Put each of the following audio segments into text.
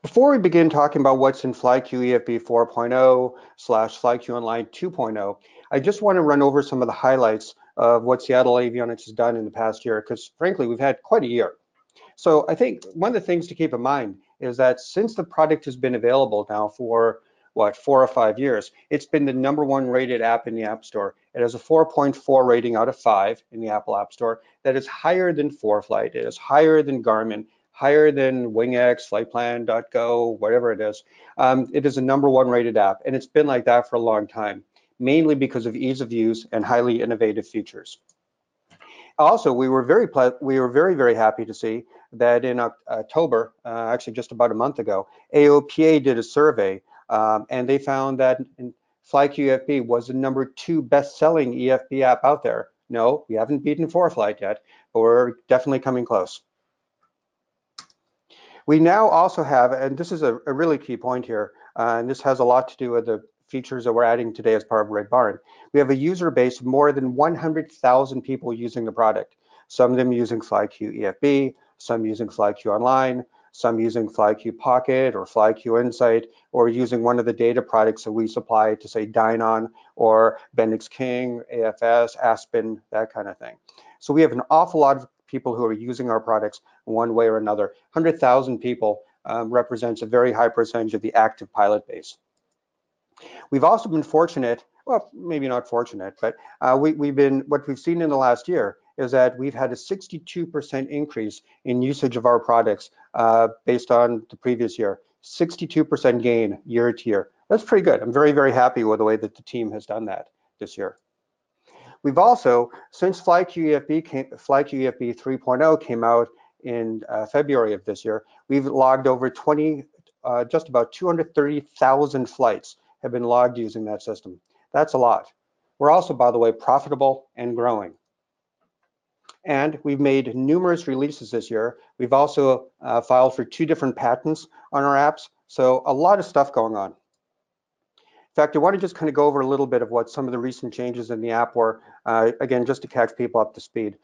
Before we begin talking about what's in FlyQ EFB 4.0 / FlyQ Online 2.0, I just want to run over some of the highlights of what Seattle Avionics has done in the past year, because frankly, we've had quite a year. So I think one of the things to keep in mind is that since the product has been available now for, 4 or 5 years, it's been the #1 rated app in the App Store. It has a 4.4 rating out of 5 in the Apple App Store. That is higher than ForeFlight, it is higher than Garmin, higher than WingX, FlightPlan.go, whatever it is. It is a #1 rated app, and it's been like that for a long time, mainly because of ease of use and highly innovative features. Also, we were very happy to see that in October, actually just about a month ago, AOPA did a survey, and they found that FlyQ EFB was the #2 best-selling EFB app out there. No, we haven't beaten ForeFlight yet, but we're definitely coming close. We now also have, and this is a really key point here, and this has a lot to do with the features that we're adding today as part of Red Barn. We have a user base of more than 100,000 people using the product. Some of them using FlyQ EFB, some using FlyQ Online, some using FlyQ Pocket or FlyQ Insight, or using one of the data products that we supply to, say, Dynon or Bendix King, AFS, Aspen, that kind of thing. So we have an awful lot of people who are using our products one way or another. 100,000 people represents a very high percentage of the active pilot base. We've also been fortunate, well, maybe not fortunate, but what we've seen in the last year is that we've had a 62% increase in usage of our products based on the previous year. 62% gain year to year. That's pretty good. I'm very happy with the way that the team has done that this year. We've also, since FlyQ EFB 3.0 came out in February of this year, we've logged over just about 230,000 flights have been logged using that system. That's a lot. We're also, by the way, profitable and growing. And we've made numerous releases this year. We've also filed for 2 different patents on our apps. So a lot of stuff going on. In fact, I want to just kind of go over a little bit of what some of the recent changes in the app were, again, just to catch people up to speed.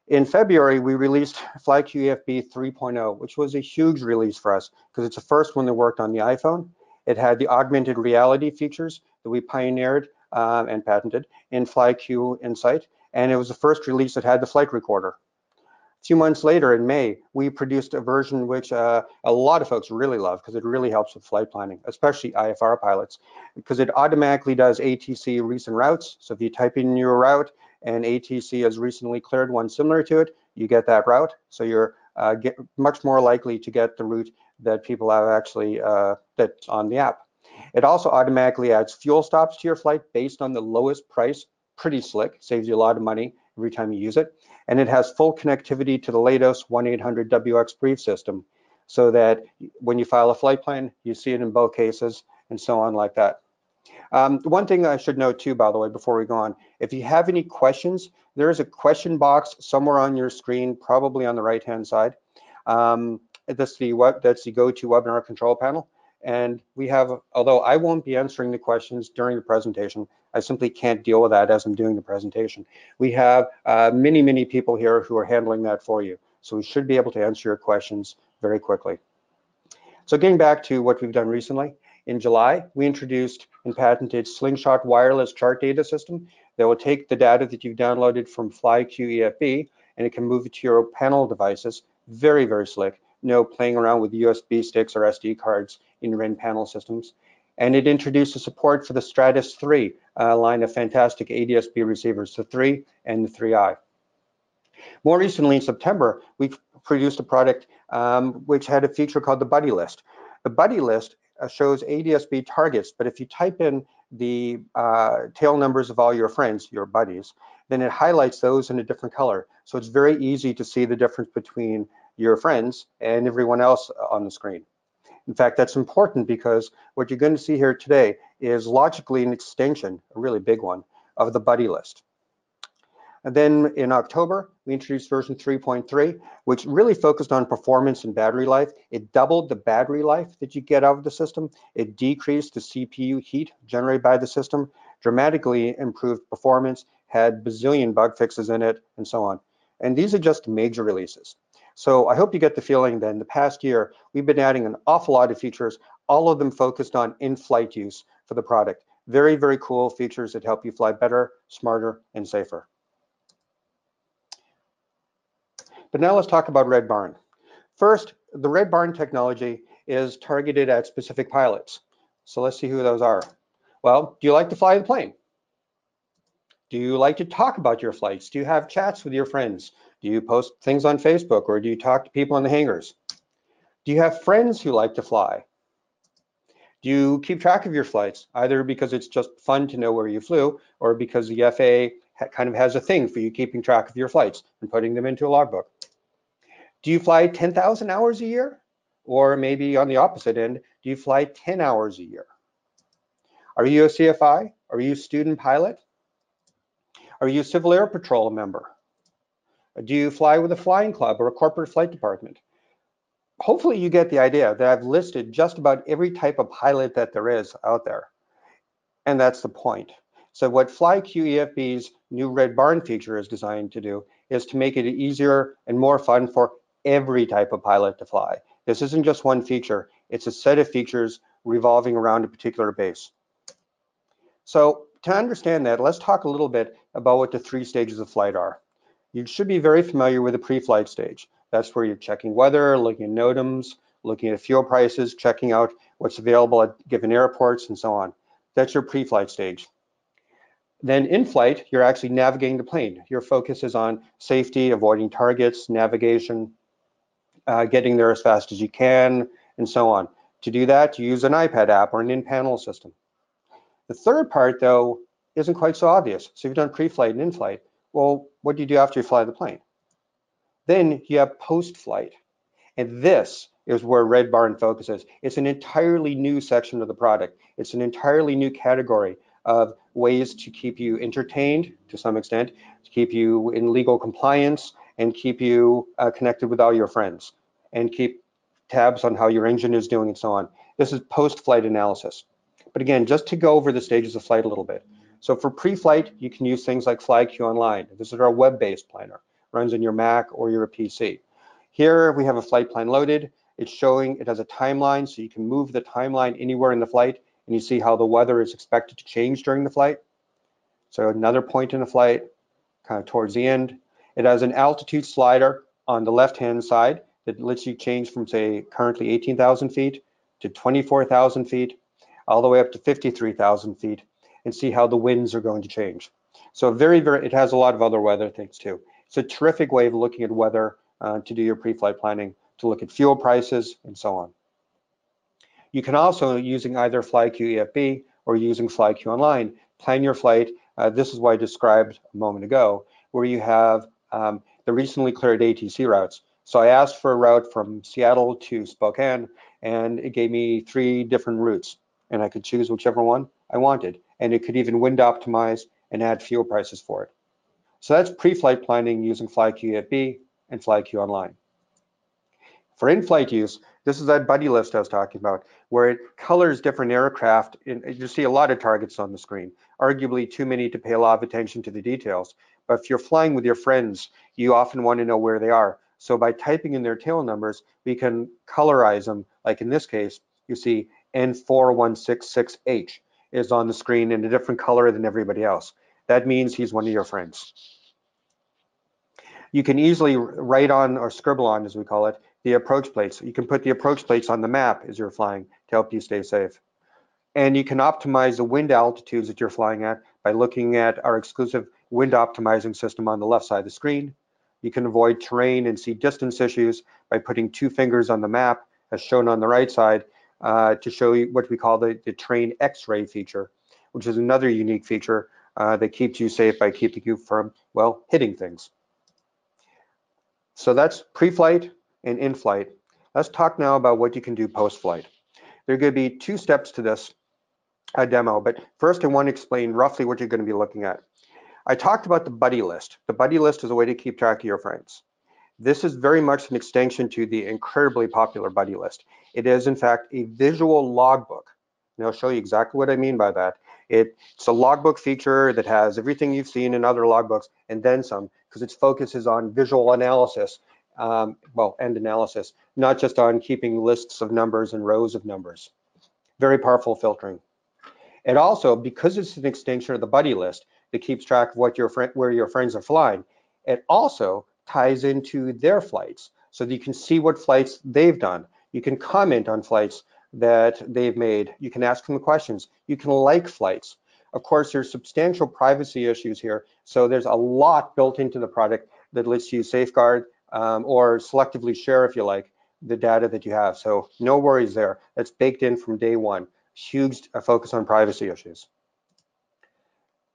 In February, we released FlyQ EFB 3.0, which was a huge release for us because it's the first one that worked on the iPhone. It had the augmented reality features that we pioneered and patented in FlyQ Insight, and it was the first release that had the flight recorder. A few months later, in May, we produced a version which a lot of folks really love because it really helps with flight planning, especially IFR pilots, because it automatically does ATC recent routes. So if you type in your route and ATC has recently cleared one similar to it, you get that route. So you're much more likely to get the route that people have actually that's on the app. It also automatically adds fuel stops to your flight based on the lowest price. Pretty slick, saves you a lot of money every time you use it. And it has full connectivity to the latest 1-800-WX brief system, so that when you file a flight plan, you see it in both cases and so on like that. One thing I should note too, by the way, before we go on, if you have any questions, there is a question box somewhere on your screen, probably on the right-hand side. That's the go-to webinar control panel. And we have, although I won't be answering the questions during the presentation, I simply can't deal with that as I'm doing the presentation. We have many people here who are handling that for you. So we should be able to answer your questions very quickly. So getting back to what we've done recently, in July, we introduced and patented Slingshot wireless chart data system that will take the data that you've downloaded from FlyQ EFB and it can move it to your panel devices. Very slick. No playing around with USB sticks or SD cards in your in-panel systems. And it introduces support for the Stratus 3 line of fantastic ADS-B receivers, the 3 and the 3i. More recently, in September, we produced a product which had a feature called the Buddy List. The Buddy List shows ADS-B targets, but if you type in the tail numbers of all your friends, your buddies, then it highlights those in a different color. So it's very easy to see the difference between your friends and everyone else on the screen. In fact, that's important because what you're going to see here today is logically an extension, a really big one, of the Buddy List. And then in October, we introduced version 3.3, which really focused on performance and battery life. It doubled the battery life that you get out of the system. It decreased the CPU heat generated by the system, dramatically improved performance, had bazillion bug fixes in it, and so on. And these are just major releases. So I hope you get the feeling that in the past year, we've been adding an awful lot of features, all of them focused on in-flight use for the product. Very, very cool features that help you fly better, smarter, and safer. But now let's talk about Red Barn. First, the Red Barn technology is targeted at specific pilots. So let's see who those are. Well, do you like to fly the plane? Do you like to talk about your flights? Do you have chats with your friends? Do you post things on Facebook, or do you talk to people in the hangars? Do you have friends who like to fly? Do you keep track of your flights, either because it's just fun to know where you flew, or because the FAA kind of has a thing for you keeping track of your flights and putting them into a logbook? Do you fly 10,000 hours a year? Or maybe on the opposite end, do you fly 10 hours a year? Are you a CFI? Are you a student pilot? Are you a Civil Air Patrol member? Do you fly with a flying club or a corporate flight department? Hopefully you get the idea that I've listed just about every type of pilot that there is out there. And that's the point. So what FlyQ EFB's new Red Barn feature is designed to do is to make it easier and more fun for every type of pilot to fly. This isn't just one feature, it's a set of features revolving around a particular base. So to understand that, let's talk a little bit about what the 3 stages of flight are. You should be very familiar with the pre-flight stage. That's where you're checking weather, looking at NOTAMs, looking at fuel prices, checking out what's available at given airports, and so on. That's your pre-flight stage. Then in flight, you're actually navigating the plane. Your focus is on safety, avoiding targets, navigation, getting there as fast as you can, and so on. To do that, you use an iPad app or an in-panel system. The third part, though, isn't quite so obvious. So you've done pre-flight and in-flight. Well, what do you do after you fly the plane? Then you have post-flight. And this is where Red Barn focuses. It's an entirely new section of the product. It's an entirely new category of ways to keep you entertained to some extent, to keep you in legal compliance, and keep you connected with all your friends, and keep tabs on how your engine is doing and so on. This is post-flight analysis. But again, just to go over the stages of flight a little bit. So for pre-flight, you can use things like FlyQ Online. This is our web-based planner. It runs on your Mac or your PC. Here we have a flight plan loaded. It's showing, it has a timeline, so you can move the timeline anywhere in the flight, and you see how the weather is expected to change during the flight. So another point in the flight, kind of towards the end. It has an altitude slider on the left-hand side that lets you change from, say, currently 18,000 feet to 24,000 feet, all the way up to 53,000 feet, and see how the winds are going to change. So it has a lot of other weather things too. It's a terrific way of looking at weather to do your pre-flight planning, to look at fuel prices, and so on. You can also, using either FlyQ EFB or using FlyQ Online, plan your flight. This is what I described a moment ago, where you have the recently cleared ATC routes. So I asked for a route from Seattle to Spokane, and it gave me 3 different routes, and I could choose whichever one I wanted. And it could even wind optimize and add fuel prices for it. So that's pre-flight planning using FlyQ EFB and FlyQ Online. For in-flight use, this is that buddy list I was talking about, where it colors different aircraft. You see a lot of targets on the screen, arguably too many to pay a lot of attention to the details. But if you're flying with your friends, you often want to know where they are. So by typing in their tail numbers, we can colorize them. Like in this case, you see N4166H is on the screen in a different color than everybody else. That means he's one of your friends. You can easily write on, or scribble on as we call it, the approach plates. You can put the approach plates on the map as you're flying to help you stay safe. And you can optimize the wind altitudes that you're flying at by looking at our exclusive wind optimizing system on the left side of the screen. You can avoid terrain and see distance issues by putting 2 fingers on the map, as shown on the right side, to show you what we call the terrain X-ray feature, which is another unique feature that keeps you safe by keeping you from, well, hitting things. So that's pre-flight and in-flight. Let's talk now about what you can do post-flight. There are going to be 2 steps to this demo, but first I want to explain roughly what you're going to be looking at. I talked about the buddy list. The buddy list is a way to keep track of your friends. This is very much an extension to the incredibly popular buddy list. It is, in fact, a visual logbook. And I'll show you exactly what I mean by that. It's a logbook feature that has everything you've seen in other logbooks and then some, because its focus is on visual analysis and analysis, not just on keeping lists of numbers and rows of numbers. Very powerful filtering. And also, because it's an extension of the buddy list that keeps track of what where your friends are flying, it also ties into their flights so that you can see what flights they've done. You can comment on flights that they've made. You can ask them questions. You can like flights. Of course, there's substantial privacy issues here, so there's a lot built into the product that lets you safeguard or selectively share, if you like, the data that you have. So no worries there. That's baked in from day one. Huge focus on privacy issues.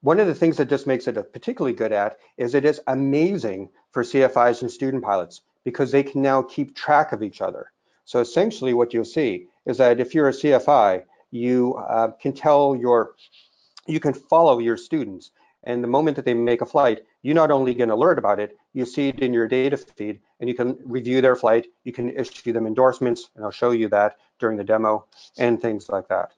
One of the things that just makes it particularly good at is it is amazing for CFIs and student pilots because they can now keep track of each other. So essentially what you'll see is that if you're a CFI, you can follow your students, and the moment that they make a flight, you not only get an alert about it, you see it in your data feed, and you can review their flight, you can issue them endorsements, and I'll show you that during the demo, and things like that.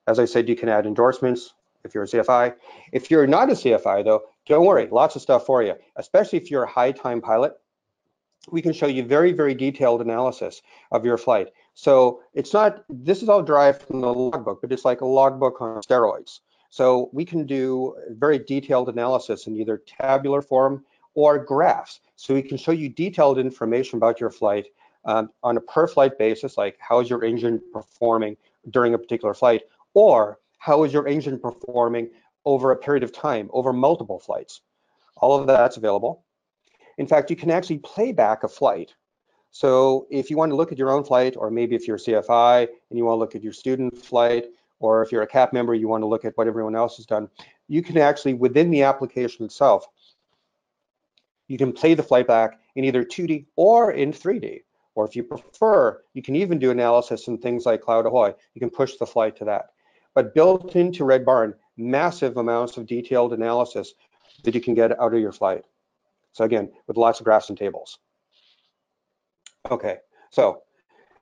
As I said, you can add endorsements if you're a CFI. If you're not a CFI though, don't worry, lots of stuff for you, especially if you're a high time pilot. We can show you very, very detailed analysis of your flight. So it's not, this is all derived from the logbook, but it's like a logbook on steroids. So we can do very detailed analysis in either tabular form or graphs. So we can show you detailed information about your flight on a per flight basis, like how is your engine performing during a particular flight, or how is your engine performing over a period of time, over multiple flights. All of that's available. In fact, you can actually play back a flight. So if you want to look at your own flight, or maybe if you're a CFI and you want to look at your student flight, or if you're a CAP member, you want to look at what everyone else has done, you can actually, within the application itself, you can play the flight back in either 2D or in 3D. Or if you prefer, you can even do analysis in things like Cloud Ahoy. You can push the flight to that. But built into Red Barn, massive amounts of detailed analysis that you can get out of your flight. So again, with lots of graphs and tables. Okay, so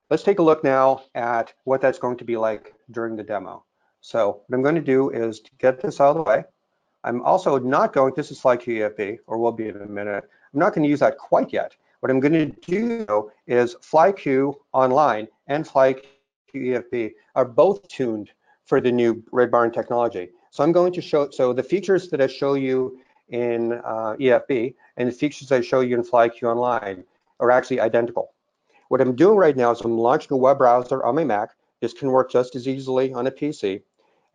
let's take a look now at what that's going to be like during the demo. So what I'm going to do is to get this out of the way. I'm also not going, this is FlyQ EFB, or will be in a minute. I'm not going to use that quite yet. What I'm going to do though is FlyQ Online and FlyQ EFB are both tuned for the new Red Barn technology. So I'm going to show, so the features that I show you in EFB and the features I show you in FlyQ Online are actually identical. What I'm doing right now is I'm launching a web browser on my Mac. This can work just as easily on a PC.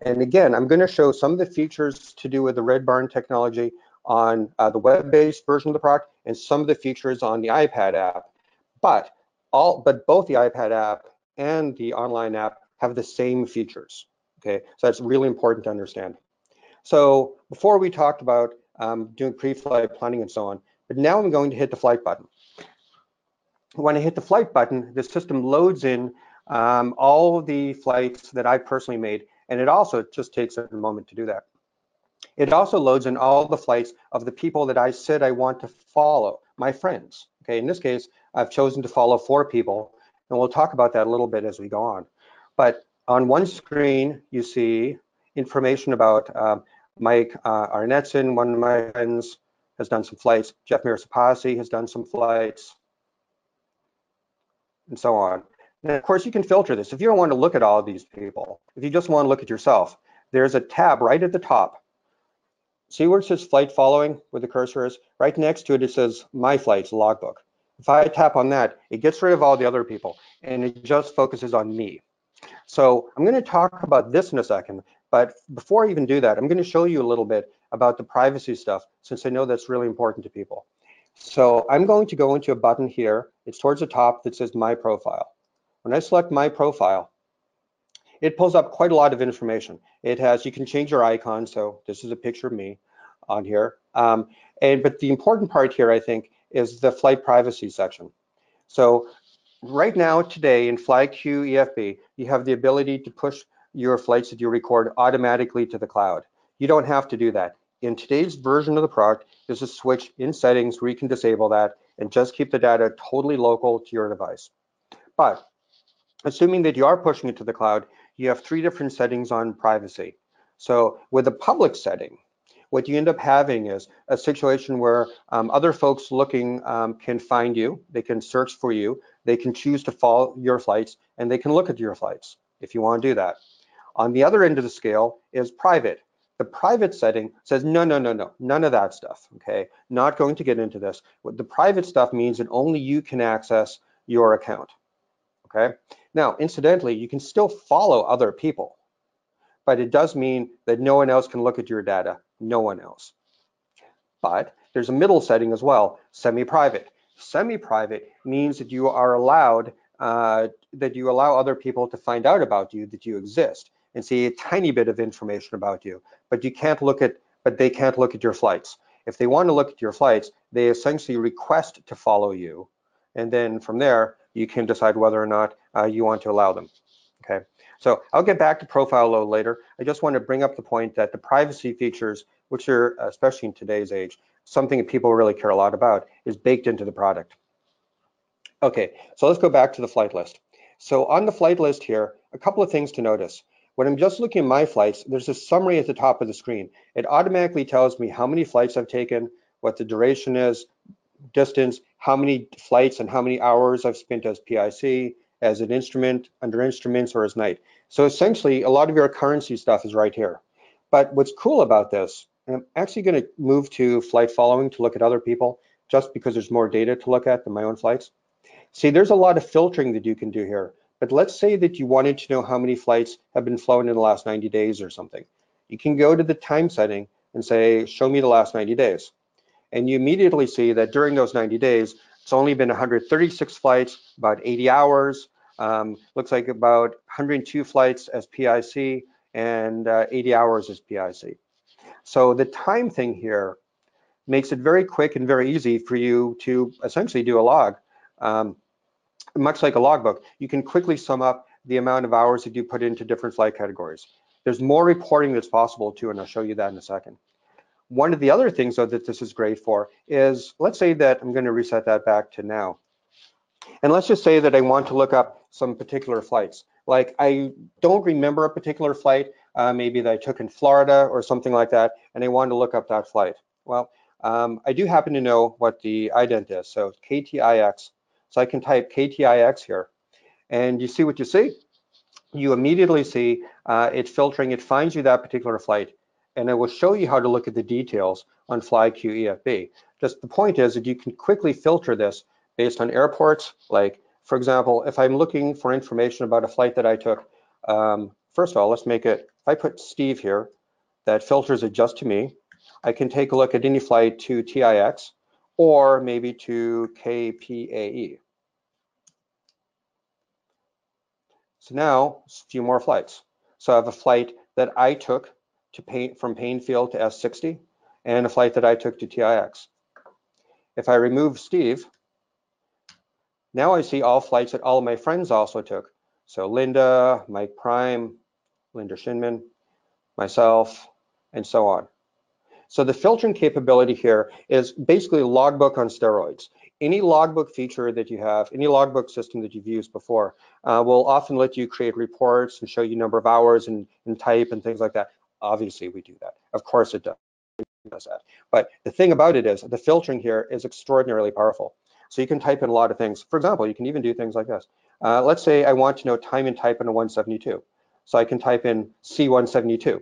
And again, I'm going to show some of the features to do with the Red Barn technology on the web-based version of the product and some of the features on the iPad app. But both the iPad app and the online app have the same features. Okay, so that's really important to understand. So before we talked about doing pre-flight planning and so on, but now I'm going to hit the flight button. When I hit the flight button, the system loads in all of the flights that I personally made, and it also just takes a moment to do that. It also loads in all the flights of the people that I said I want to follow, my friends. Okay, in this case, I've chosen to follow 4 people, and we'll talk about that a little bit as we go on. But on one screen, you see information about Mike Arnetzen, one of my friends, has done some flights. Jeff Mirasapasi has done some flights, and so on. And of course, you can filter this. If you don't want to look at all of these people, if you just want to look at yourself, there's a tab right at the top. See where it says flight following, where the cursor is? Right next to it, it says my flights logbook. If I tap on that, it gets rid of all the other people, and it just focuses on me. So I'm going to talk about this in a second, but before I even do that, I'm going to show you a little bit about the privacy stuff, since I know that's really important to people. So I'm going to go into a button here. It's towards the top that says My Profile. When I select My Profile, it pulls up quite a lot of information. It has, you can change your icon, so this is a picture of me on here. But the important part here, I think, is the flight privacy section. So right now, today in FlyQ EFB, you have the ability to push your flights that you record automatically to the cloud. You don't have to do that. In today's version of the product, there's a switch in settings where you can disable that and just keep the data totally local to your device. But assuming that you are pushing it to the cloud, you have 3 different settings on privacy. So with a public setting, what you end up having is a situation where other folks looking can find you, they can search for you, they can choose to follow your flights, and they can look at your flights if you want to do that. On the other end of the scale is private. The private setting says, no, no, no, no, none of that stuff, okay? Not going to get into this. What the private stuff means that only you can access your account, okay? Now, incidentally, you can still follow other people, but it does mean that no one else can look at your data, no one else. But there's a middle setting as well, semi-private. Semi-private means that you are allowed, that you allow other people to find out about you, that you exist, and see a tiny bit of information about you, but they can't look at your flights. If they want to look at your flights, they essentially request to follow you, and then from there, you can decide whether or not you want to allow them, okay? So I'll get back to profile load later. I just want to bring up the point that the privacy features, which are, especially in today's age, something that people really care a lot about, is baked into the product. Okay, so let's go back to the flight list. So on the flight list here, a couple of things to notice. When I'm just looking at my flights, there's a summary at the top of the screen. It automatically tells me how many flights I've taken, what the duration is, distance, how many flights and how many hours I've spent as PIC, as an instrument, under instruments, or as night. So essentially, a lot of your currency stuff is right here. But what's cool about this, and I'm actually going to move to flight following to look at other people, just because there's more data to look at than my own flights. See, there's a lot of filtering that you can do here. But let's say that you wanted to know how many flights have been flown in the last 90 days or something. You can go to the time setting and say, show me the last 90 days. And you immediately see that during those 90 days, it's only been 136 flights, about 80 hours, looks like about 102 flights as PIC, and 80 hours as PIC. So the time thing here makes it very quick and very easy for you to essentially do a log. Much like a logbook, you can quickly sum up the amount of hours that you put into different flight categories. There's more reporting that's possible too, and I'll show you that in a second. One of the other things though that this is great for is, let's say that I'm going to reset that back to now. And let's just say that I want to look up some particular flights. Like I don't remember a particular flight, maybe that I took in Florida or something like that, and I want to look up that flight. Well, I do happen to know what the ident is, so KTIX. So I can type KTIX here, and you see what you see? You immediately see it filtering, it finds you that particular flight, and it will show you how to look at the details on FlyQ EFB. Just the point is that you can quickly filter this based on airports. Like, for example, if I'm looking for information about a flight that I took, first of all, let's make it, if I put Steve here, that filters it just to me. I can take a look at any flight to TIX or maybe to KPAE. So now, a few more flights. So I have a flight that I took to from Painfield to S60 and a flight that I took to TIX. If I remove Steve, now I see all flights that all of my friends also took. So Linda, Mike Prime, Linda Shinman, myself, and so on. So the filtering capability here is basically a logbook on steroids. Any logbook feature that you have, any logbook system that you've used before will often let you create reports and show you number of hours and type and things like that. Obviously, we do that. Of course it does that. But the thing about it is the filtering here is extraordinarily powerful. So you can type in a lot of things. For example, you can even do things like this. Let's say I want to know time and type in a 172. So I can type in C172.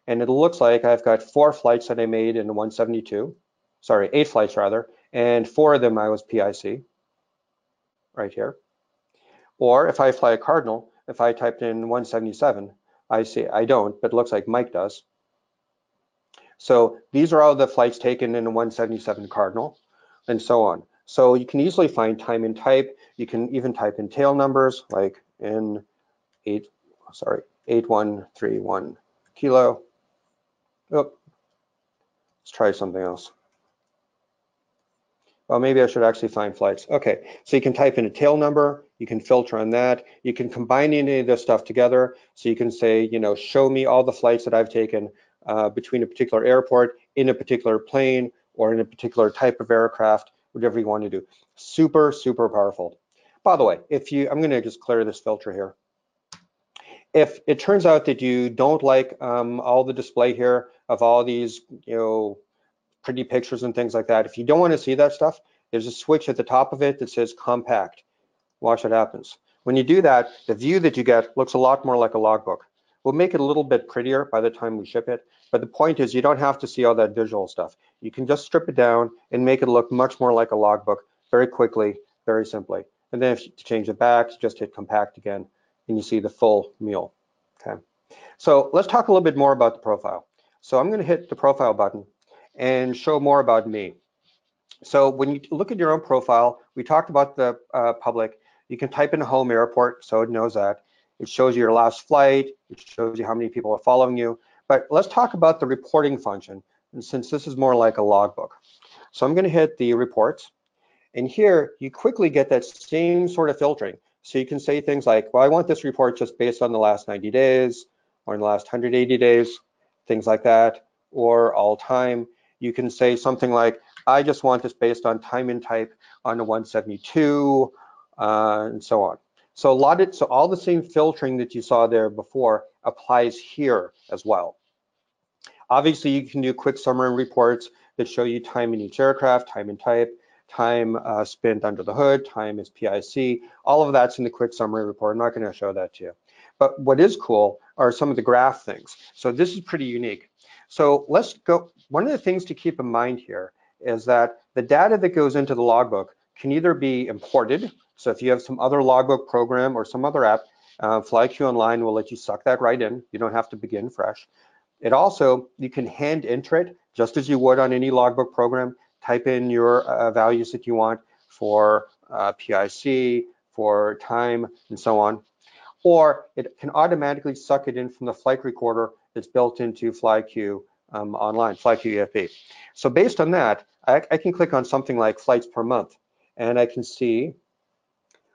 And it looks like I've got 4 flights that I made in the 172, sorry, 8 flights rather, and 4 of them I was PIC, right here. Or if I fly a Cardinal, if I typed in 177, I see, I don't, but it looks like Mike does. So these are all the flights taken in a 177 Cardinal, and so on. So you can easily find time and type. You can even type in tail numbers, like in 8131 kilo. Oh, let's try something else. Well, maybe I should actually find flights. Okay, so you can type in a tail number, you can filter on that, you can combine any of this stuff together. So you can say, you know, show me all the flights that I've taken between a particular airport, in a particular plane, or in a particular type of aircraft, whatever you want to do. Super, super powerful. By the way, I'm gonna just clear this filter here. If it turns out that you don't like all the display here of all these, pretty pictures and things like that, if you don't want to see that stuff, there's a switch at the top of it that says compact. Watch what happens. When you do that, the view that you get looks a lot more like a logbook. We'll make it a little bit prettier by the time we ship it, but the point is you don't have to see all that visual stuff. You can just strip it down and make it look much more like a logbook very quickly, very simply. And then if you change it back, just hit compact again, and you see the full meal. Okay. So let's talk a little bit more about the profile. So I'm going to hit the profile button and show more about me. So when you look at your own profile, we talked about the public. You can type in home airport, so it knows that. It shows you your last flight. It shows you how many people are following you. But let's talk about the reporting function, and since this is more like a logbook. So I'm going to hit the reports. And here, you quickly get that same sort of filtering. So you can say things like, well, I want this report just based on the last 90 days, or in the last 180 days, things like that, or all time. You can say something like, I just want this based on time and type on the 172, and so on. So all the same filtering that you saw there before applies here as well. Obviously, you can do quick summary reports that show you time in each aircraft, time and type, time spent under the hood, time is PIC. All of that's in the quick summary report. I'm not going to show that to you. But what is cool are some of the graph things. So this is pretty unique. So let's go. One of the things to keep in mind here is that the data that goes into the logbook can either be imported. So if you have some other logbook program or some other app, FlyQ Online will let you suck that right in. You don't have to begin fresh. It also, you can hand enter it just as you would on any logbook program. Type in your values that you want for PIC, for time, and so on. Or it can automatically suck it in from the flight recorder that's built into FlyQ Online, FlyQ EFB. So based on that, I can click on something like flights per month, and I can see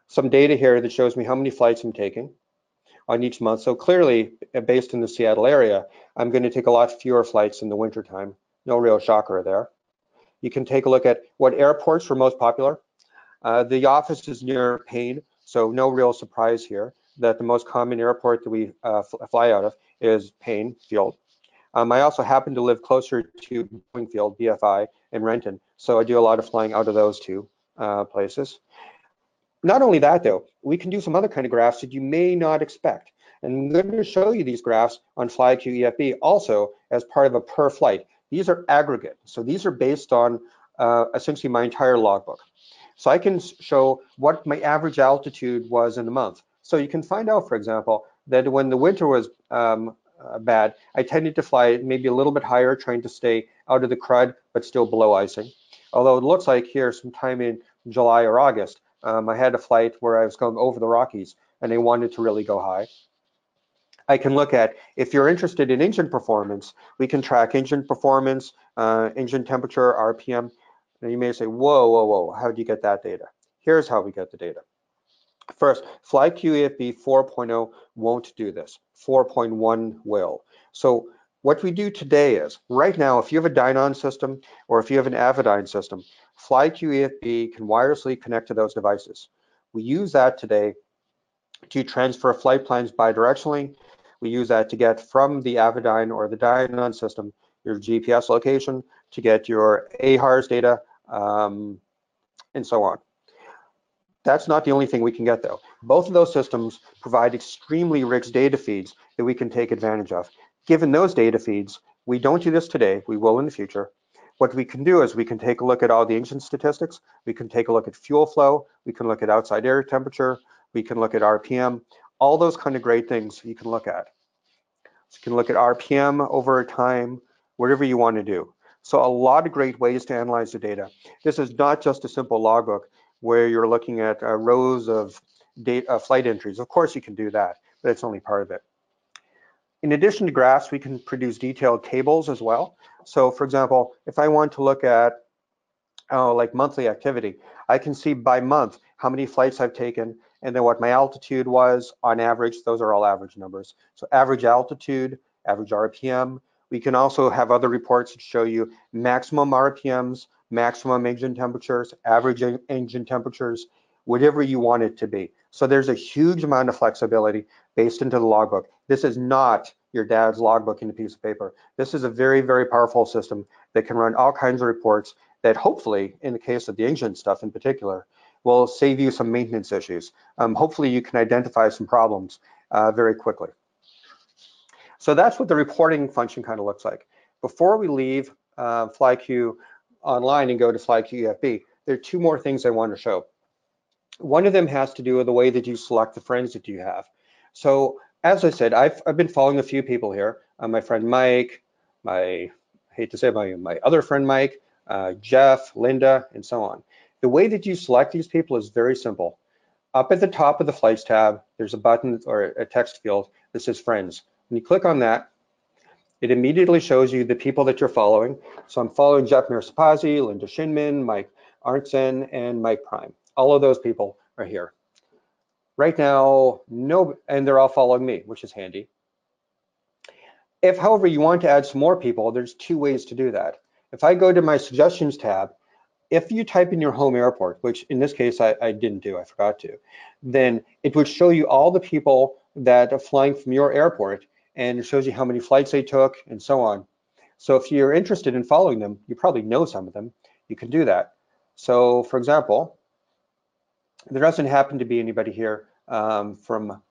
some data here that shows me how many flights I'm taking on each month. So clearly, based in the Seattle area, I'm going to take a lot fewer flights in the wintertime. No real shocker there. You can take a look at what airports were most popular. The office is near Payne, so no real surprise here that the most common airport that we fly out of is Payne Field. I also happen to live closer to Boeing Field, BFI, and Renton, so I do a lot of flying out of those two places. Not only that, though, we can do some other kind of graphs that you may not expect. And I'm going to show you these graphs on FlyQ EFB also as part of a per flight. These are aggregate, so these are based on essentially my entire logbook. So I can show what my average altitude was in a month. So you can find out, for example, that when the winter was bad, I tended to fly maybe a little bit higher, trying to stay out of the crud, but still below icing. Although it looks like here sometime in July or August, I had a flight where I was going over the Rockies and I wanted to really go high. I can look at, if you're interested in engine performance, we can track engine performance, engine temperature, RPM. Now you may say, whoa, how do you get that data? Here's how we get the data. First, FlyQ EFB 4.0 won't do this. 4.1 will. So what we do today is, right now, if you have a Dynon system or if you have an Avidyne system, FlyQ EFB can wirelessly connect to those devices. We use that today to transfer flight plans bidirectionally. We use that to get from the Avidyne or the Dynon system your GPS location, to get your AHRS data, and so on. That's not the only thing we can get, though. Both of those systems provide extremely rich data feeds that we can take advantage of. Given those data feeds, we don't do this today, we will in the future. What we can do is we can take a look at all the engine statistics, we can take a look at fuel flow, we can look at outside air temperature, we can look at RPM, all those kind of great things you can look at. So you can look at RPM over time, whatever you want to do. So a lot of great ways to analyze the data. This is not just a simple logbook where you're looking at rows of flight entries. Of course you can do that, but it's only part of it. In addition to graphs, we can produce detailed tables as well. So for example, if I want to look at like monthly activity, I can see by month how many flights I've taken and then what my altitude was on average. Those are all average numbers. So average altitude, average RPM. We can also have other reports that show you maximum RPMs, maximum engine temperatures, average engine temperatures, whatever you want it to be. So there's a huge amount of flexibility based into the logbook. This is not your dad's logbook in a piece of paper. This is a very, very powerful system that can run all kinds of reports that hopefully, in the case of the engine stuff in particular, will save you some maintenance issues. Hopefully you can identify some problems very quickly. So that's what the reporting function kind of looks like. Before we leave FlyQ online and go to FlyQ EFB, there are two more things I want to show. One of them has to do with the way that you select the friends that you have. So as I said, I've been following a few people here. My friend Mike, I hate to say my other friend Mike, Jeff, Linda, and so on. The way that you select these people is very simple. Up at the top of the Flights tab, there's a button or a text field that says Friends. When you click on that, it immediately shows you the people that you're following. So I'm following Jeff Mirsapazzi, Linda Shinman, Mike Arntzen, and Mike Prime. All of those people are here. Right now, no, and they're all following me, which is handy. If, however, you want to add some more people, there's two ways to do that. If I go to my Suggestions tab, if you type in your home airport, which in this case I didn't do, I forgot to, then it would show you all the people that are flying from your airport, and it shows you how many flights they took and so on. So if you're interested in following them, you probably know some of them, you can do that. So for example, there doesn't happen to be anybody here from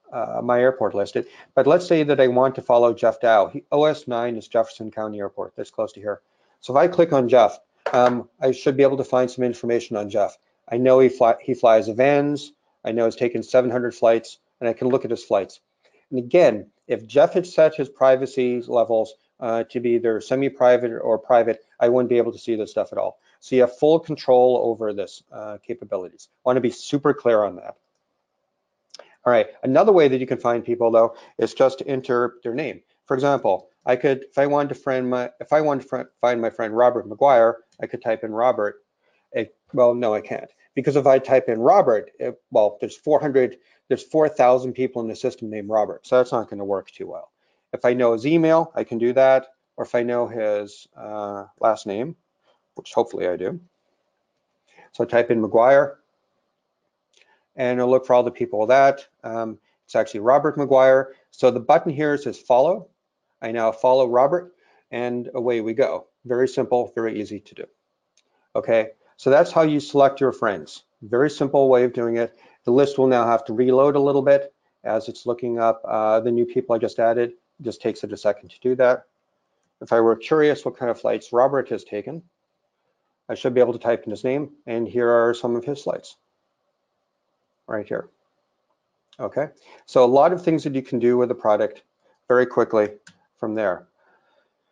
my airport listed, but let's say that I want to follow Jeff Dow. OS9 is Jefferson County Airport, that's close to here. So if I click on Jeff, I should be able to find some information on Jeff. I know he flies Avans, I know he's taken 700 flights, and I can look at his flights. And again, if Jeff had set his privacy levels to be either semi-private or private, I wouldn't be able to see this stuff at all. So you have full control over this capabilities. I want to be super clear on that. All right, another way that you can find people though is just to enter their name. For example, I could, if I wanted to find my friend Robert McGuire, I could type in Robert. Well, no, I can't, because if I type in Robert, well, there's 4,000 people in the system named Robert, so that's not going to work too well. If I know his email, I can do that, or if I know his last name, which hopefully I do. So I type in McGuire, and it'll look for all the people with that. It's actually Robert McGuire. So the button here says follow. I now follow Robert, and away we go. Very simple, very easy to do. Okay, so that's how you select your friends. Very simple way of doing it. The list will now have to reload a little bit as it's looking up the new people I just added. It just takes it a second to do that. If I were curious what kind of flights Robert has taken, I should be able to type in his name, and here are some of his flights right here. Okay, so a lot of things that you can do with the product very quickly from there.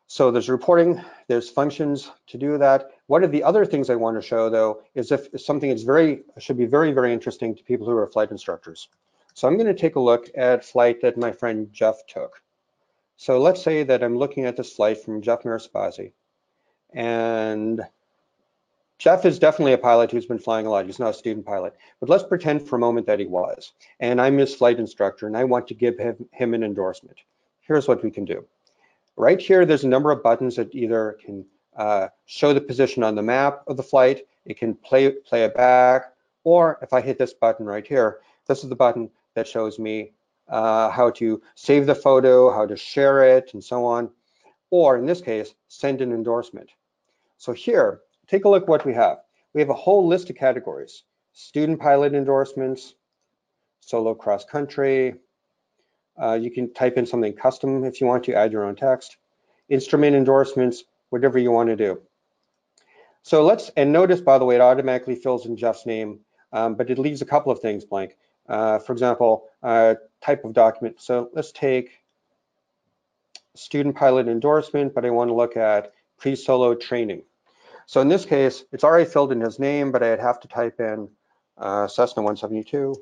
So there's reporting, there's functions to do that. One of the other things I want to show though is if something that's should be very, very interesting to people who are flight instructors. So I'm going to take a look at flight that my friend Jeff took. So let's say that I'm looking at this flight from Jeff Mirsapazzi, and Jeff is definitely a pilot who's been flying a lot. He's not a student pilot, but let's pretend for a moment that he was. And I'm his flight instructor, and I want to give him an endorsement. Here's what we can do. Right here, there's a number of buttons that either can show the position on the map of the flight, it can play it back, or if I hit this button right here, this is the button that shows me how to save the photo, how to share it, and so on. Or in this case, send an endorsement. So here, take a look what we have. We have a whole list of categories: student pilot endorsements, solo cross country. You can type in something custom if you want to add your own text, instrument endorsements, whatever you want to do. So and notice, by the way, it automatically fills in Jeff's name, but it leaves a couple of things blank. For example, type of document. So let's take student pilot endorsement, but I want to look at pre-solo training. So in this case, it's already filled in his name, but I'd have to type in Cessna 172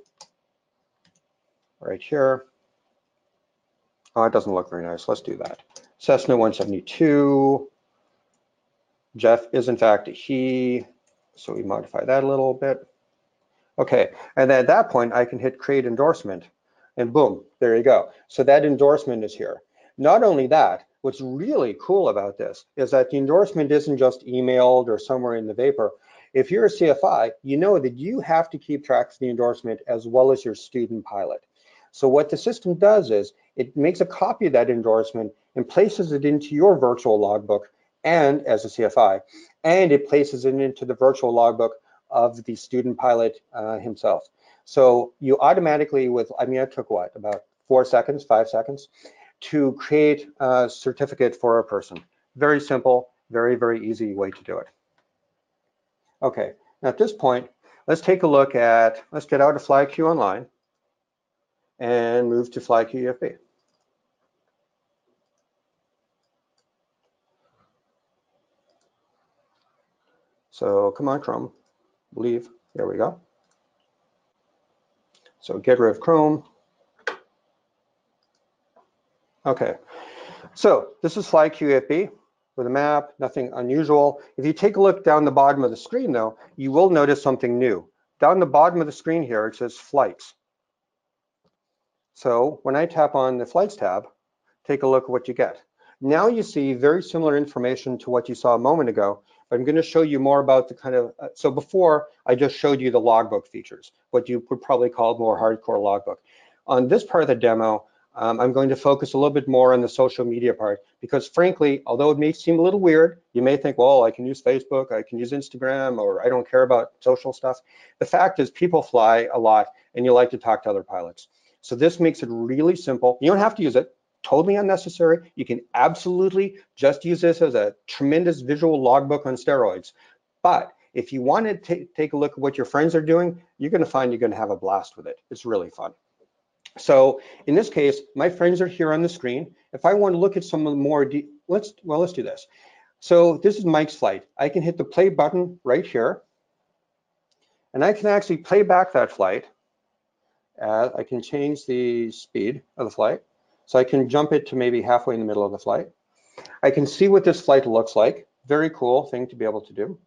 right here. Oh, it doesn't look very nice. Let's do that. Cessna 172. Jeff is in fact a he, so we modify that a little bit. Okay, and then at that point, I can hit create endorsement, and boom, there you go. So that endorsement is here. Not only that, what's really cool about this is that the endorsement isn't just emailed or somewhere in the vapor. If you're a CFI, you know that you have to keep track of the endorsement as well as your student pilot. So what the system does is it makes a copy of that endorsement and places it into your virtual logbook and as a CFI, and it places it into the virtual logbook of the student pilot himself. So you automatically it took what, about 4 seconds, 5 seconds to create a certificate for a person. Very simple, very, very easy way to do it. Okay, now at this point, let's take a look at, let's get out of FlyQ Online and move to FlyQ EFB. So come on, Chrome, leave, there we go. So get rid of Chrome. Okay, so this is FlyQ EFB with a map, nothing unusual. If you take a look down the bottom of the screen though, you will notice something new. Down the bottom of the screen here, it says flights. So when I tap on the flights tab, take a look at what you get. Now you see very similar information to what you saw a moment ago, but I'm going to show you more about the kind of, so before I just showed you the logbook features, what you would probably call more hardcore logbook. On this part of the demo, I'm going to focus a little bit more on the social media part, because frankly, although it may seem a little weird, you may think, well, I can use Facebook, I can use Instagram, or I don't care about social stuff. The fact is people fly a lot and you like to talk to other pilots. So this makes it really simple. You don't have to use it. Totally unnecessary. You can absolutely just use this as a tremendous visual logbook on steroids. But if you want to take a look at what your friends are doing, you're going to find you're going to have a blast with it. It's really fun. So in this case, my friends are here on the screen. If I want to look at some of the more, let's do this. So this is Mike's flight. I can hit the play button right here, and I can actually play back that flight. I can change the speed of the flight. So I can jump it to maybe halfway in the middle of the flight. I can see what this flight looks like. Very cool thing to be able to do.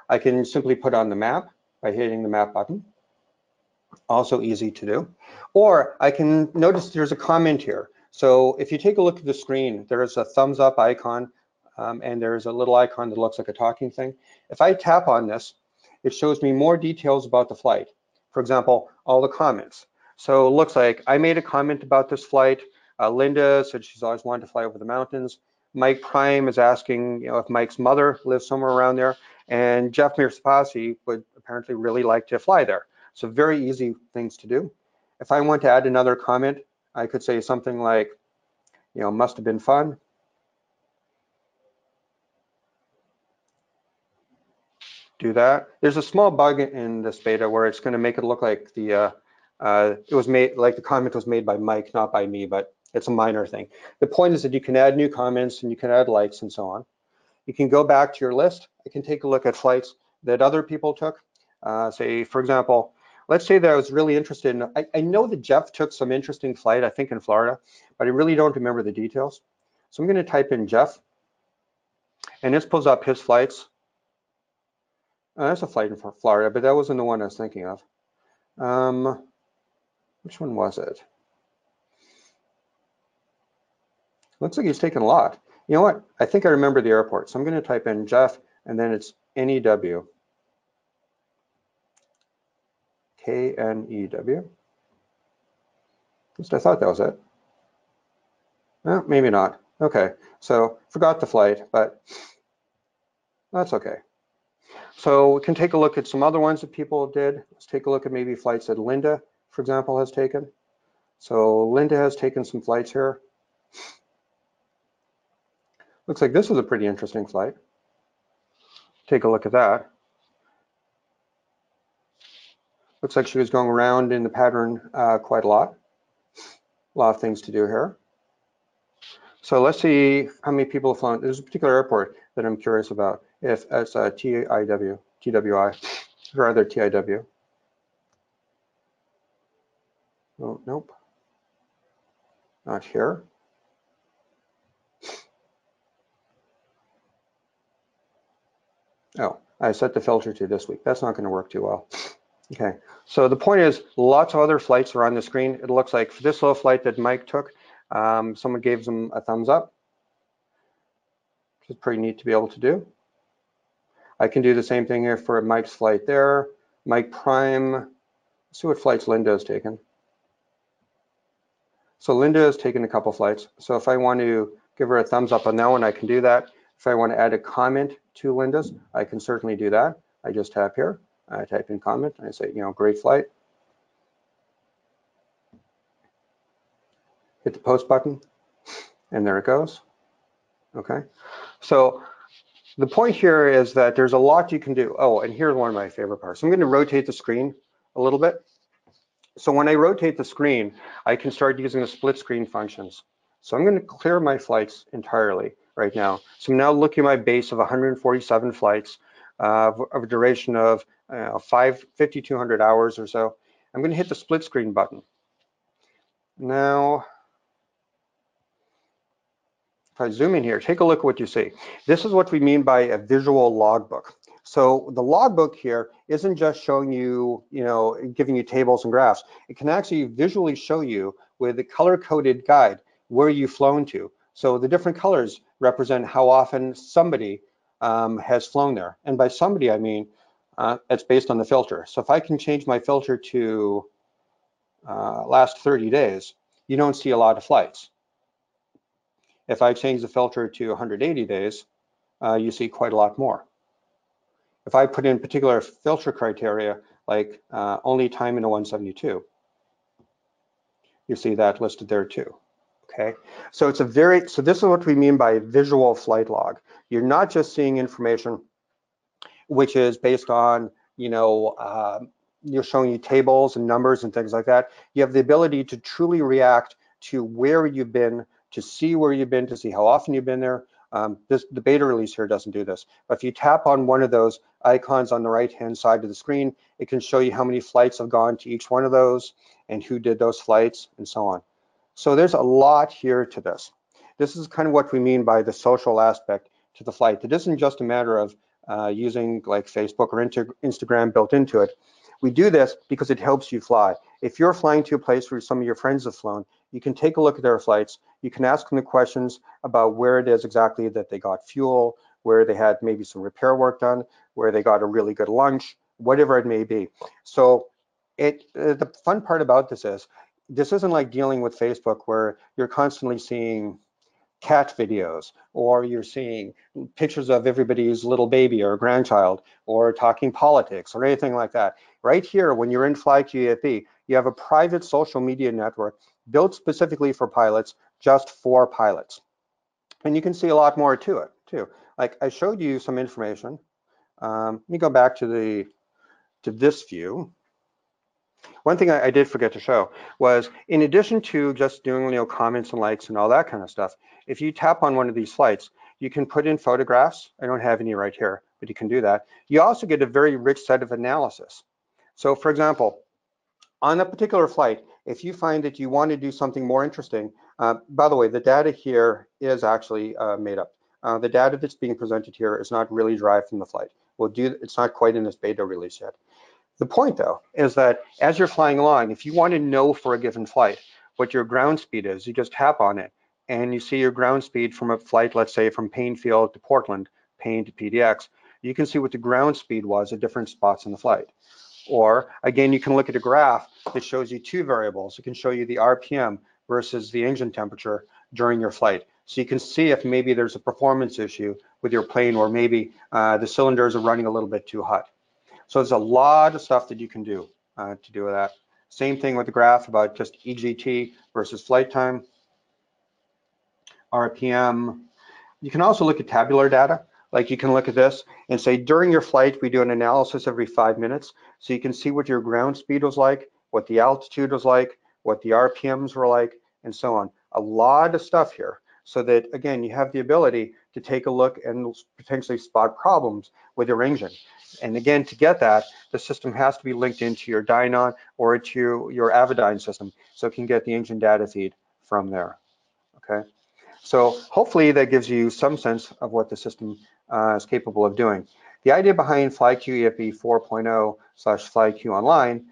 I can simply put on the map by hitting the map button. Also easy to do. Or I can notice there's a comment here. So if you take a look at the screen, there's a thumbs up icon and there's a little icon that looks like a talking thing. If I tap on this, it shows me more details about the flight. For example, all the comments. So it looks like I made a comment about this flight. Linda said she's always wanted to fly over the mountains. Mike Prime is asking, if Mike's mother lives somewhere around there. And Jeff Mirsapasi would apparently really like to fly there. So very easy things to do. If I want to add another comment, I could say something like, must have been fun. Do that. There's a small bug in this beta where it's going to make it look like the comment was made by Mike, not by me, but it's a minor thing. The point is that you can add new comments and you can add likes and so on. You can go back to your list. I can take a look at flights that other people took. Say, for example, let's say that I was really interested in, I know that Jeff took some interesting flight, I think in Florida, but I really don't remember the details. So I'm going to type in Jeff, and this pulls up his flights. That's a flight in Florida, but that wasn't the one I was thinking of. Which one was it? Looks like he's taken a lot. You know what? I think I remember the airport. So I'm going to type in Jeff, and then it's NEW. KNEW. At least I thought that was it. Well, maybe not. Okay, so forgot the flight, but that's okay. So we can take a look at some other ones that people did. Let's take a look at maybe flights that Linda, for example, has taken. So Linda has taken some flights here. Looks like this was a pretty interesting flight. Take a look at that. Looks like she was going around in the pattern quite a lot. A lot of things to do here. So let's see how many people have flown. There's a particular airport that I'm curious about. If it's TWI, rather TIW. Oh, nope. Not here. Oh, I set the filter to this week. That's not going to work too well. Okay, so the point is lots of other flights are on the screen. It looks like for this little flight that Mike took, someone gave them a thumbs up, which is pretty neat to be able to do. I can do the same thing here for Mike's flight there. Mike Prime, let's see what flights Linda has taken. So Linda has taken a couple flights. So if I want to give her a thumbs up on that one, I can do that. If I want to add a comment to Linda's, I can certainly do that. I just tap here, I type in comment, and I say, great flight. Hit the post button, and there it goes. Okay, so the point here is that there's a lot you can do. Oh, and here's one of my favorite parts. I'm going to rotate the screen a little bit. So when I rotate the screen, I can start using the split screen functions. So I'm going to clear my flights entirely right now. So I'm now looking at my base of 147 flights of a duration of 5,200 hours or so. I'm going to hit the split screen button. Now, if I zoom in here, take a look at what you see. This is what we mean by a visual logbook. So the logbook here isn't just showing you, giving you tables and graphs. It can actually visually show you with a color-coded guide where you've flown to. So the different colors represent how often somebody has flown there. And by somebody, I mean, it's based on the filter. So if I can change my filter to last 30 days, you don't see a lot of flights. If I change the filter to 180 days, you see quite a lot more. If I put in particular filter criteria, like only time in a 172, you see that listed there too. Okay, so this is what we mean by visual flight log. You're not just seeing information which is based on, you're showing you tables and numbers and things like that. You have the ability to truly react to where you've been, to see where you've been, to see how often you've been there. The beta release here doesn't do this, but if you tap on one of those icons on the right-hand side of the screen, it can show you how many flights have gone to each one of those and who did those flights and so on. So there's a lot here to this. This is kind of what we mean by the social aspect to the flight. It isn't just a matter of using like Facebook or Instagram built into it. We do this because it helps you fly. If you're flying to a place where some of your friends have flown, you can take a look at their flights. You can ask them the questions about where it is exactly that they got fuel, where they had maybe some repair work done, where they got a really good lunch, whatever it may be. So the fun part about this isn't like dealing with Facebook where you're constantly seeing cat videos, or you're seeing pictures of everybody's little baby or grandchild, or talking politics or anything like that. Right here, when you're in FlyQ EFB, you have a private social media network built specifically for pilots, just for pilots. And you can see a lot more to it too. Like I showed you some information. Let me go back to this view. One thing I did forget to show was, in addition to just doing comments and likes and all that kind of stuff, if you tap on one of these flights, you can put in photographs. I don't have any right here, but you can do that. You also get a very rich set of analysis. So for example, on a particular flight, if you find that you want to do something more interesting, by the way, the data here is actually made up. The data that's being presented here is not really derived from the flight. It's not quite in this beta release yet. The point, though, is that as you're flying along, if you want to know for a given flight what your ground speed is, you just tap on it, and you see your ground speed from a flight, let's say from Painfield to Portland, Payne to PDX. You can see what the ground speed was at different spots in the flight. Or, again, you can look at a graph that shows you two variables. It can show you the RPM versus the engine temperature during your flight. So you can see if maybe there's a performance issue with your plane, or maybe the cylinders are running a little bit too hot. So there's a lot of stuff that you can do to do with that. Same thing with the graph about just EGT versus flight time, RPM. You can also look at tabular data. Like you can look at this and say, during your flight, we do an analysis every 5 minutes. So you can see what your ground speed was like, what the altitude was like, what the RPMs were like, and so on. A lot of stuff here. So that, again, you have the ability to take a look and potentially spot problems with your engine. And again, to get that, the system has to be linked into your Dynon or to your Avidyne system, so it can get the engine data feed from there, okay? So hopefully that gives you some sense of what the system is capable of doing. The idea behind FlyQ EFB 4.0/FlyQ Online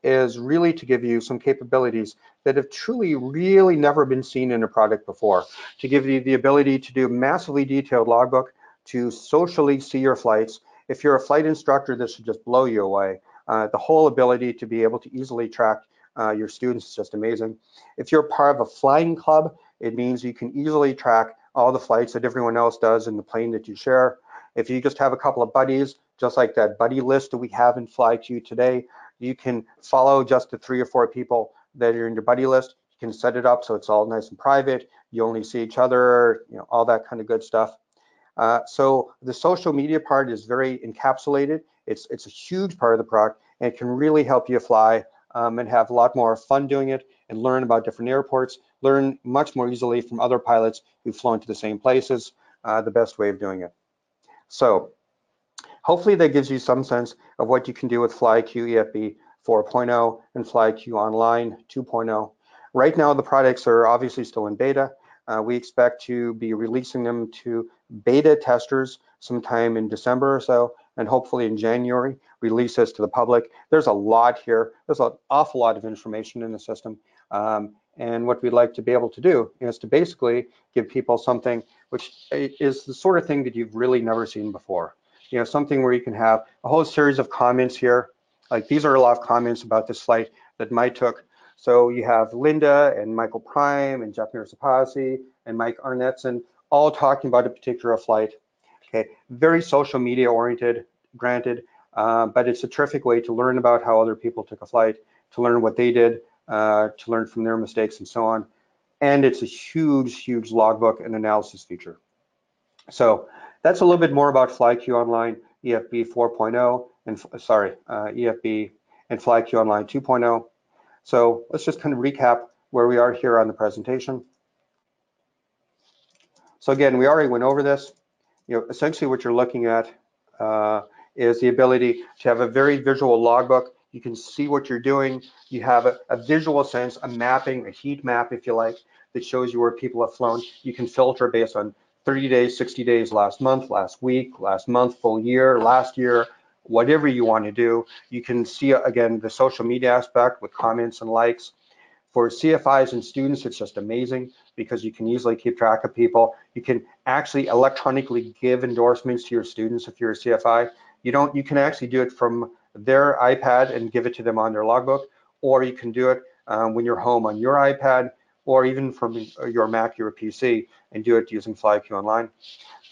is really to give you some capabilities that have truly really never been seen in a product before, to give you the ability to do massively detailed logbook, to socially see your flights. If you're a flight instructor, this should just blow you away. The whole ability to be able to easily track your students is just amazing. If you're part of a flying club, it means you can easily track all the flights that everyone else does in the plane that you share. If you just have a couple of buddies, just like that buddy list that we have in FlyQ today, you can follow just the 3 or 4 people that are in your buddy list. You can set it up so it's all nice and private. You only see each other, all that kind of good stuff. So the social media part is very encapsulated. It's a huge part of the product, and it can really help you fly and have a lot more fun doing it and learn about different airports, learn much more easily from other pilots who've flown to the same places, the best way of doing it. So hopefully that gives you some sense of what you can do with FlyQ EFB 4.0 and FlyQ Online 2.0. Right now, the products are obviously still in beta. We expect to be releasing them to beta testers sometime in December or so, and hopefully in January, release this to the public. There's a lot here. There's an awful lot of information in the system. And what we'd like to be able to do is to basically give people something which is the sort of thing that you've really never seen before. Something where you can have a whole series of comments here. Like these are a lot of comments about this flight that Mike took. So you have Linda and Michael Prime and Jeff Mirsapasi and Mike Arnettson all talking about a particular flight. Okay, very social media oriented, granted, but it's a terrific way to learn about how other people took a flight, to learn what they did, to learn from their mistakes and so on. And it's a huge, huge logbook and analysis feature. So that's a little bit more about FlyQ Online EFB 4.0 and EFB and FlyQ Online 2.0. So let's just kind of recap where we are here on the presentation. So again, we already went over this. Essentially what you're looking at is the ability to have a very visual logbook. You can see what you're doing. You have a visual sense, a mapping, a heat map, if you like, that shows you where people have flown. You can filter based on 30 days, 60 days, last month, last week, last month, full year, last year, whatever you want to do. You can see, again, the social media aspect with comments and likes. For CFIs and students, it's just amazing because you can easily keep track of people. You can actually electronically give endorsements to your students if you're a CFI. You can actually do it from their iPad and give it to them on their logbook, or you can do it when you're home on your iPad, or even from your Mac, your PC, and do it using FlyQ Online.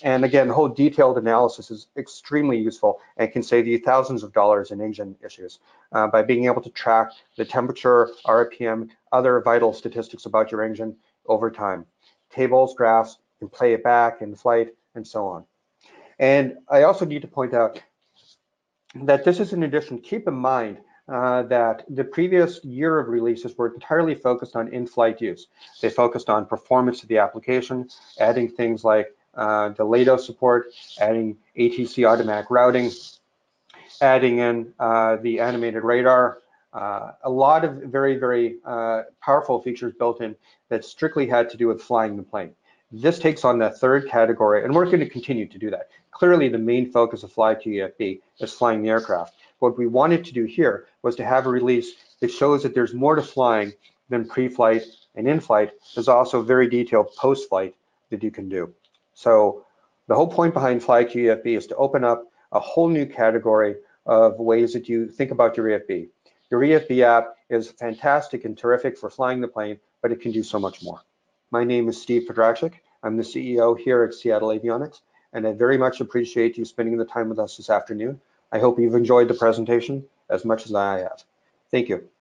And again, the whole detailed analysis is extremely useful and can save you thousands of dollars in engine issues by being able to track the temperature, RPM, other vital statistics about your engine over time. Tables, graphs, you can play it back in flight, and so on. And I also need to point out that this is in addition. Keep in mind that the previous year of releases were entirely focused on in-flight use. They focused on performance of the application, adding things like the LATO support, adding ATC automatic routing, adding in the animated radar, a lot of very, very powerful features built in that strictly had to do with flying the plane. This takes on that third category, and we're going to continue to do that. Clearly, the main focus of FlyQ EFB is flying the aircraft. What we wanted to do here was to have a release that shows that there's more to flying than pre-flight and in-flight. There's also very detailed post-flight that you can do. So the whole point behind FlyQ EFB is to open up a whole new category of ways that you think about your EFB. Your EFB app is fantastic and terrific for flying the plane, but it can do so much more. My name is Steve Podrachik. I'm the CEO here at Seattle Avionics, and I very much appreciate you spending the time with us this afternoon. I hope you've enjoyed the presentation as much as I have. Thank you.